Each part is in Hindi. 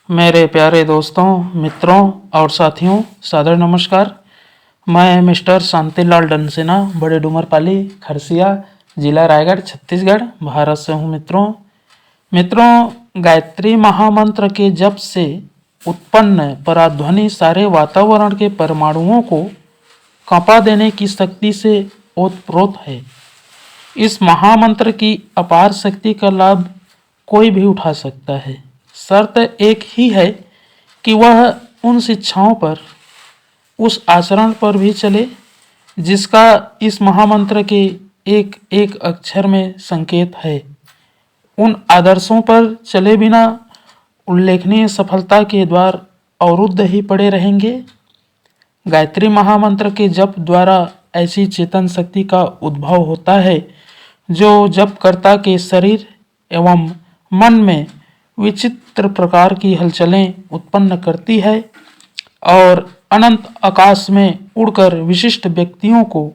मेरे प्यारे दोस्तों, मित्रों और साथियों, सादर नमस्कार। मैं मिस्टर शांतिलाल डनसेना, बड़े डूमरपाली, खरसिया, जिला रायगढ़, छत्तीसगढ़, भारत से हूँ। मित्रों, गायत्री महामंत्र के जप से उत्पन्न पराध्वनि सारे वातावरण के परमाणुओं को कांपा देने की शक्ति से ओतप्रोत है। इस महामंत्र की अपार शक्ति का लाभ कोई भी उठा सकता है। शर्त एक ही है कि वह उन शिक्षाओं पर, उस आचरण पर भी चले जिसका इस महामंत्र के एक एक अक्षर में संकेत है। उन आदर्शों पर चले बिना उल्लेखनीय सफलता के द्वार अवरुद्ध ही पड़े रहेंगे। गायत्री महामंत्र के जप द्वारा ऐसी चेतन शक्ति का उद्भव होता है जो जपकर्ता के शरीर एवं मन में विचित्र प्रकार की हलचलें उत्पन्न करती है और अनंत आकाश में उड़कर विशिष्ट व्यक्तियों को,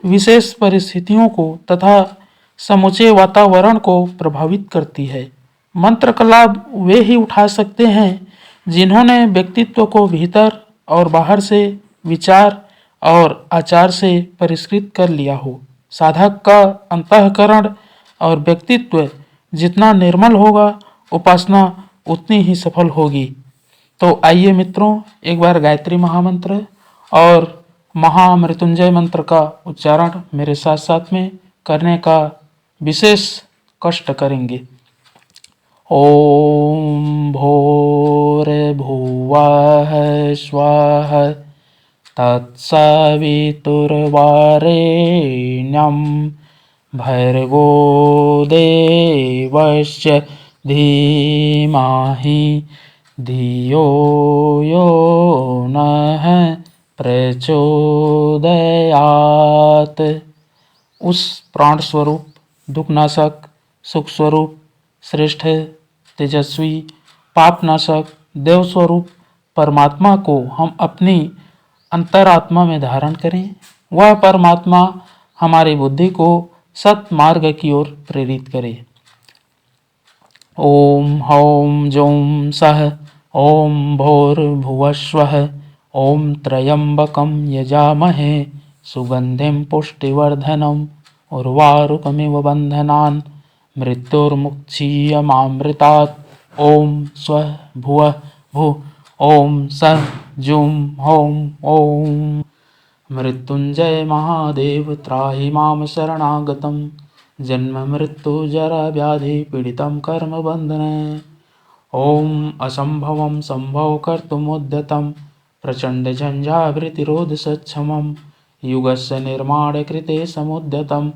विशेष परिस्थितियों को तथा समूचे वातावरण को प्रभावित करती है। मंत्र का लाभ वे ही उठा सकते हैं जिन्होंने व्यक्तित्व को भीतर और बाहर से विचार और आचार से परिष्कृत कर लिया हो। साधक का अंतःकरण और व्यक्तित्व जितना निर्मल होगा, उपासना उतनी ही सफल होगी। तो आइए मित्रों, एक बार गायत्री महामंत्र और महामृत्युंजय मंत्र का उच्चारण मेरे साथ साथ में करने का विशेष कष्ट करेंगे। ओम भूर्भुवः स्वः तत्सवितुर्वरेण्यं भर्गो देवस्य धीमहि धियो यो नः प्रचोदयात्। उस प्राण स्वरूप, दुखनाशक, सुख स्वरूप, श्रेष्ठ, तेजस्वी, पापनाशक, देव स्वरूप परमात्मा को हम अपनी अंतरात्मा में धारण करें। वह परमात्मा हमारी बुद्धि को सत्मार्ग की ओर प्रेरित करे। ओम हौं जौं सः ओम भूर्भुवस्वः ओम त्र्यंबकं यजामहे सुगंधिं पुष्टिवर्धनम् उर्वारुकमिव बन्धनान् मृत्युर्मुक्षीयमामृतात्। ओम स्वः भुवः भुः ओम सः जुं हौं ओम। मृत्युंजय महादेव त्राहि मां शरणागतं जन्म मृत्यु जरा व्याधि पीडितं कर्म बन्धने। ओम असंभवं संभव कर्तुमुद्यतं प्रचंड झंझावृतिरोध सक्षमं युगस्य निर्माण कृते समुद्यतं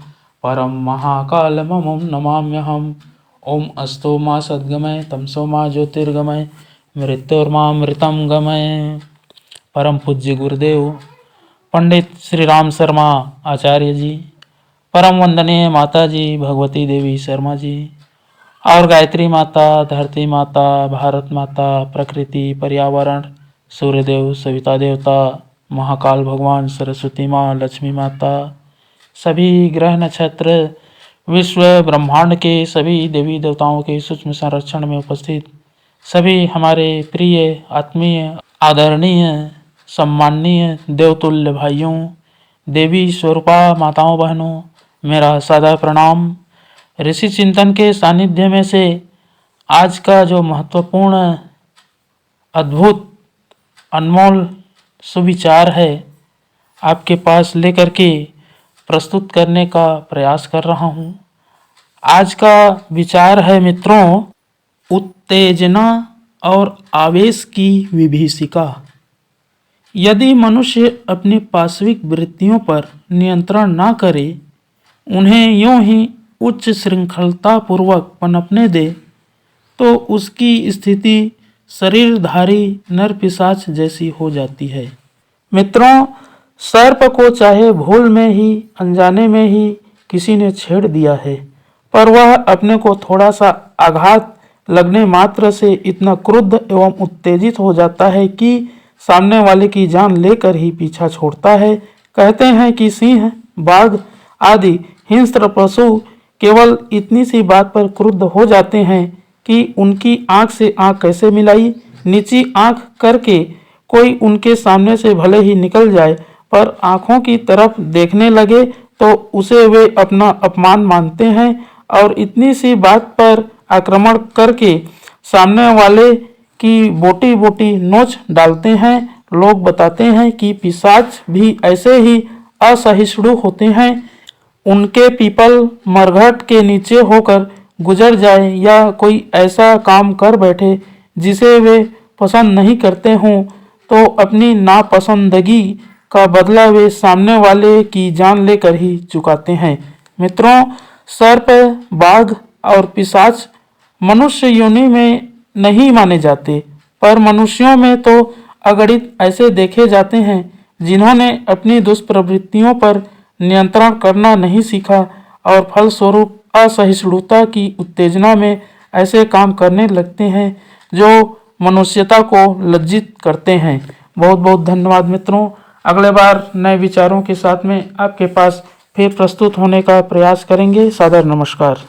परम महाकालममुं नमाम्यहम्। ओम अस्तो मा सद्गमय तमसो मा ज्योतिर्गमय मृत्युर्मामृतं गमय। परम पूज्य गुरुदेव पंडित श्री राम शर्मा आचार्य जी, परम वंदनीय माता जी भगवती देवी शर्मा जी और गायत्री माता, धरती माता, भारत माता, प्रकृति, पर्यावरण, सूर्यदेव, सविता देवता, महाकाल भगवान, सरस्वती माँ, लक्ष्मी माता, सभी ग्रह नक्षत्र, विश्व ब्रह्मांड के सभी देवी देवताओं के सूक्ष्म संरक्षण में उपस्थित सभी हमारे प्रिय, आत्मीय, आदरणीय, सम्माननीय देवतुल्य भाइयों, देवी स्वरूपा माताओं, बहनों, मेरा सादर प्रणाम। ऋषि चिंतन के सानिध्य में से आज का जो महत्वपूर्ण, अद्भुत, अनमोल सुविचार है आपके पास लेकर के प्रस्तुत करने का प्रयास कर रहा हूँ। आज का विचार है मित्रों, उत्तेजना और आवेश की विभीषिका। यदि मनुष्य अपनी पाशविक वृत्तियों पर नियंत्रण न करे, उन्हें यूं ही उच्च श्रृंखलता पूर्वक पनपने दे, तो उसकी स्थिति शरीरधारी नर पिशाच जैसी हो जाती है। मित्रों, सर्प को चाहे भूल में ही, अनजाने में ही किसी ने छेड़ दिया है, पर वह अपने को थोड़ा सा आघात लगने मात्र से इतना क्रुद्ध एवं उत्तेजित हो जाता है कि सामने वाले की जान लेकर ही पीछा छोड़ता है। कहते हैं कि सिंह, बाघ आदि हिंस्र पशु केवल इतनी सी बात पर क्रुद्ध हो जाते हैं कि उनकी आंख से आंख कैसे मिलाई नीची आंख करके कोई उनके सामने से भले ही निकल जाए, पर आंखों की तरफ देखने लगे तो उसे वे अपना अपमान मानते हैं और इतनी सी बात पर आक्रमण करके सामने वाले की बोटी बोटी नोच डालते हैं। लोग बताते हैं कि पिशाच भी ऐसे ही असहिष्णु होते हैं। उनके पीपल मरघट के नीचे होकर गुजर जाए या कोई ऐसा काम कर बैठे जिसे वे पसंद नहीं करते हों, तो अपनी नापसंदगी का बदला वे सामने वाले की जान लेकर ही चुकाते हैं। मित्रों, सर्प, बाघ और पिशाच मनुष्य योनि में नहीं माने जाते, पर मनुष्यों में तो अगणित ऐसे देखे जाते हैं जिन्होंने अपनी दुष्प्रवृत्तियों पर नियंत्रण करना नहीं सीखा और फलस्वरूप असहिष्णुता की उत्तेजना में ऐसे काम करने लगते हैं जो मनुष्यता को लज्जित करते हैं। बहुत बहुत धन्यवाद मित्रों। अगले बार नए विचारों के साथ में आपके पास फिर प्रस्तुत होने का प्रयास करेंगे। सादर नमस्कार।